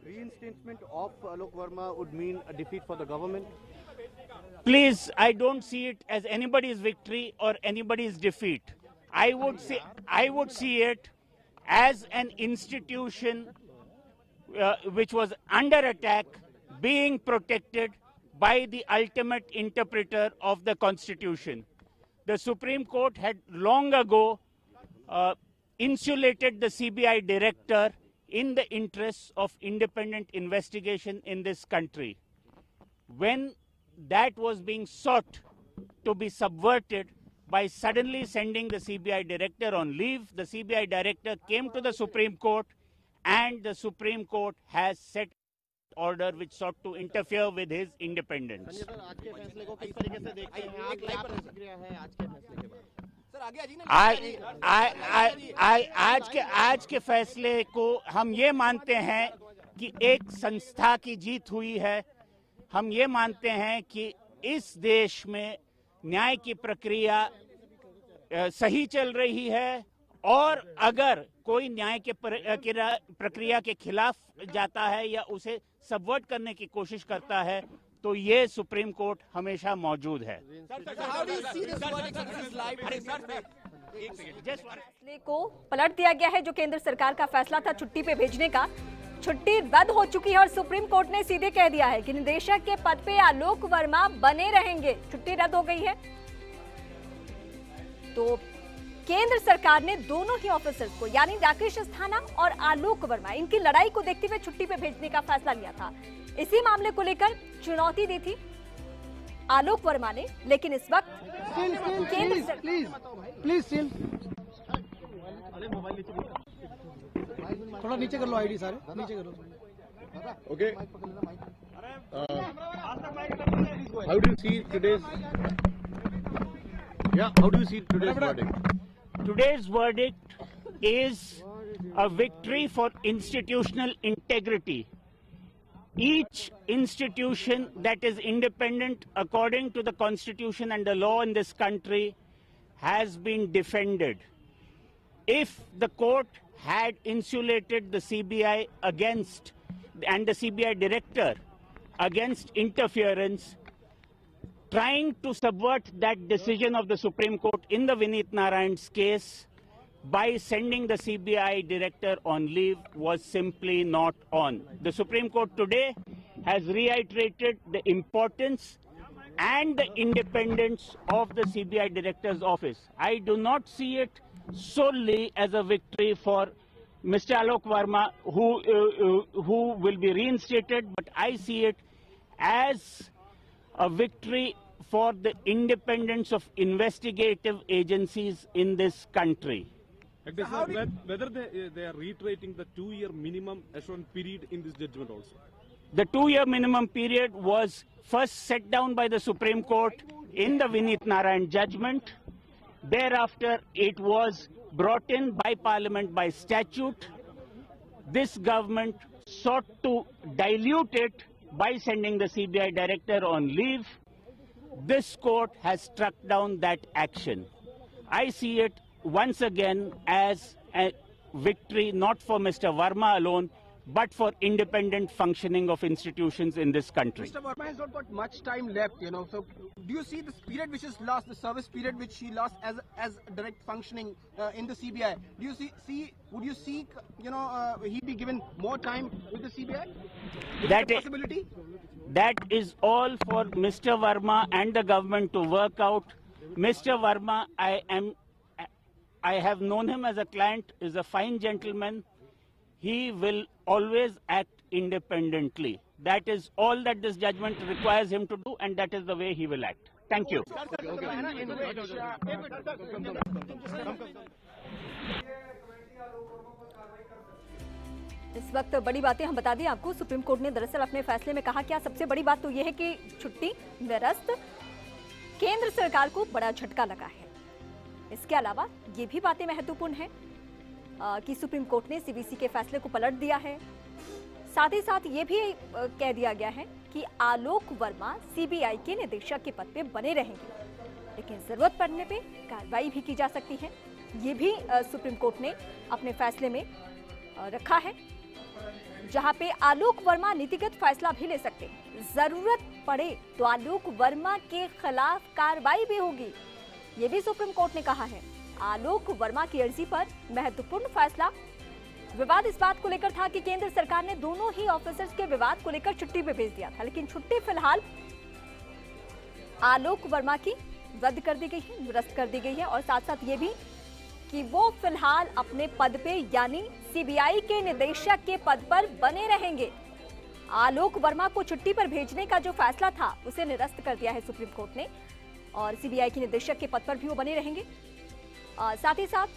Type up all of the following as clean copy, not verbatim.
Reinstatement of Alok Verma would mean a defeat for the government? Please, I don't see it as anybody's victory or anybody's defeat. I would see it as an institution which was under attack, being protected by the ultimate interpreter of the Constitution. The Supreme Court had long ago insulated the CBI director in the interests of independent investigation in this country. When that was being sought to be subverted by suddenly sending the CBI director on leave, the CBI director came to the Supreme Court, and the Supreme Court has set order which sought to interfere with his independence. आज के फैसले को हम ये मानते हैं कि एक संस्था की जीत हुई है। हम ये मानते हैं कि इस देश में न्याय की प्रक्रिया सही चल रही है, और अगर कोई न्याय के प्रक्रिया के खिलाफ जाता है या उसे सबवर्ट करने की कोशिश करता है तो ये सुप्रीम कोर्ट हमेशा मौजूद है। फैसले को पलट दिया गया है। जो केंद्र सरकार का फैसला था छुट्टी पे भेजने का, छुट्टी रद्द हो चुकी है और सुप्रीम कोर्ट ने सीधे कह दिया है कि निदेशक के पद पे आलोक वर्मा बने रहेंगे। छुट्टी रद्द हो गई है तो केंद्र सरकार ने दोनों ही ऑफिसर्स को, यानी राकेश अस्थाना और आलोक वर्मा, इनकी लड़ाई को देखते हुए छुट्टी पे भेजने का फैसला लिया था। इसी मामले को लेकर चुनौती दी थी आलोक वर्मा ने, लेकिन इस वक्त थोड़ा नीचे कर लो, आईडी सारे नीचे कर लो। Okay. How do you see today's? Yeah. How do you see today's verdict? Today's verdict is a victory for institutional integrity. Each institution that is independent according to the Constitution and the law in this country has been defended. If the court had insulated the CBI against, and the CBI director against interference, trying to subvert that decision of the Supreme Court in the Vineet Narayan's case by sending the CBI director on leave was simply not on. The Supreme Court today has reiterated the importance and the independence of the CBI director's office. I do not see it solely as a victory for Mr. Alok Verma, who will be reinstated, but I see it as a victory for the independence of investigative agencies in this country. Whether they are reiterating the 2-year minimum assurance period in this judgment also? The 2-year minimum period was first set down by the Supreme Court in the Vineet Narayan judgment. Thereafter, it was brought in by Parliament by statute. This government sought to dilute it by sending the CBI director on leave. This court has struck down that action. I see it once again as a victory not for Mr. Verma alone, but for independent functioning of institutions in this country. Mr. Verma has not got much time left, so do you see this period which is lost, the service period which he lost as direct functioning in the CBI? Do you would you seek, he be given more time with the CBI? That possibility? That is all for Mr. Verma and the government to work out. Mr. Verma, I have known him as a client, is a fine gentleman. He will always act independently. That is all that this judgment requires him to do, and that is the way he will act. Thank you. इस वक्त बड़ी बातें हम बता दें आपको, supreme court ने दरअसल अपने फैसले में कहा क्या, सबसे बड़ी बात तो यह है कि छुट्टी निरस्त केंद्र सरकार को बड़ा झटका लगा है। इसके अलावा ये भी बातें महत्वपूर्ण हैं कि सुप्रीम कोर्ट ने सीवीसी के फैसले को पलट दिया है। साथ ही साथ ये भी कह दिया गया है कि आलोक वर्मा सीबीआई के निदेशक के पद पे बने रहेंगे, लेकिन जरूरत पड़ने पे कार्रवाई भी की जा सकती है। ये भी सुप्रीम कोर्ट ने अपने फैसले में रखा है। जहां पे आलोक वर्मा नीतिगत फैसला भी ले सकते हैं। जरूरत पड़े तो आलोक वर्मा के खिलाफ कार्रवाई भी होगी, ये भी सुप्रीम कोर्ट ने कहा है। आलोक वर्मा की अर्जी पर महत्वपूर्ण फैसला। विवाद इस बात को लेकर था कि केंद्र सरकार ने दोनों ही ऑफिसर्स के विवाद को लेकर छुट्टी पे भेज दिया था, लेकिन छुट्टी फिलहाल आलोक वर्मा की रद्द कर दी गई है, निरस्त कर दी गई है। और साथ साथ ये भी कि वो फिलहाल अपने पद पे यानी सीबीआई के निदेशक के पद पर बने रहेंगे। आलोक वर्मा को छुट्टी पर भेजने का जो फैसला था उसे निरस्त कर दिया है सुप्रीम कोर्ट ने, और सीबीआई के निदेशक के पद पर भी वो बने रहेंगे। साथ ही साथ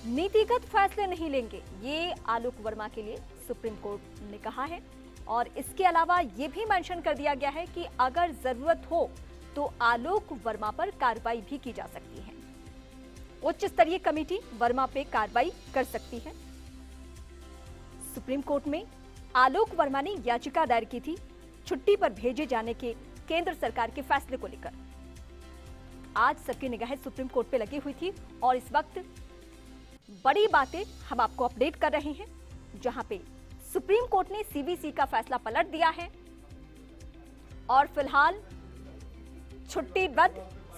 नीतिगत फैसले नहीं लेंगे, ये आलोक वर्मा के लिए सुप्रीम कोर्ट ने कहा है। और इसके अलावा ये भी मेंशन कर दिया गया है कि अगर जरूरत हो तो आलोक वर्मा पर कार्रवाई भी की जा सकती है। उच्च स्तरीय कमेटी वर्मा पे कार्रवाई कर सकती है। सुप्रीम कोर्ट में आलोक वर्मा ने याचिका दायर की थी छुट्टी पर भेजे जाने के केंद्र सरकार के फैसले को लेकर। आज सबकी निगाहें सुप्रीम कोर्ट पे लगी हुई थी और इस वक्त बड़ी बातें हम आपको अपडेट कर रहे हैं, जहां पे सुप्रीम कोर्ट ने सीबीसी का फैसला पलट दिया है और फिलहाल छुट्टी रद्द,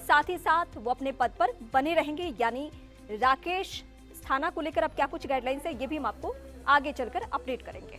साथ ही साथ वो अपने पद पर बने रहेंगे। यानी राकेश अस्थाना को लेकर अब क्या कुछ गाइडलाइंस है, ये भी हम आपको आगे चलकर अपडेट करेंगे।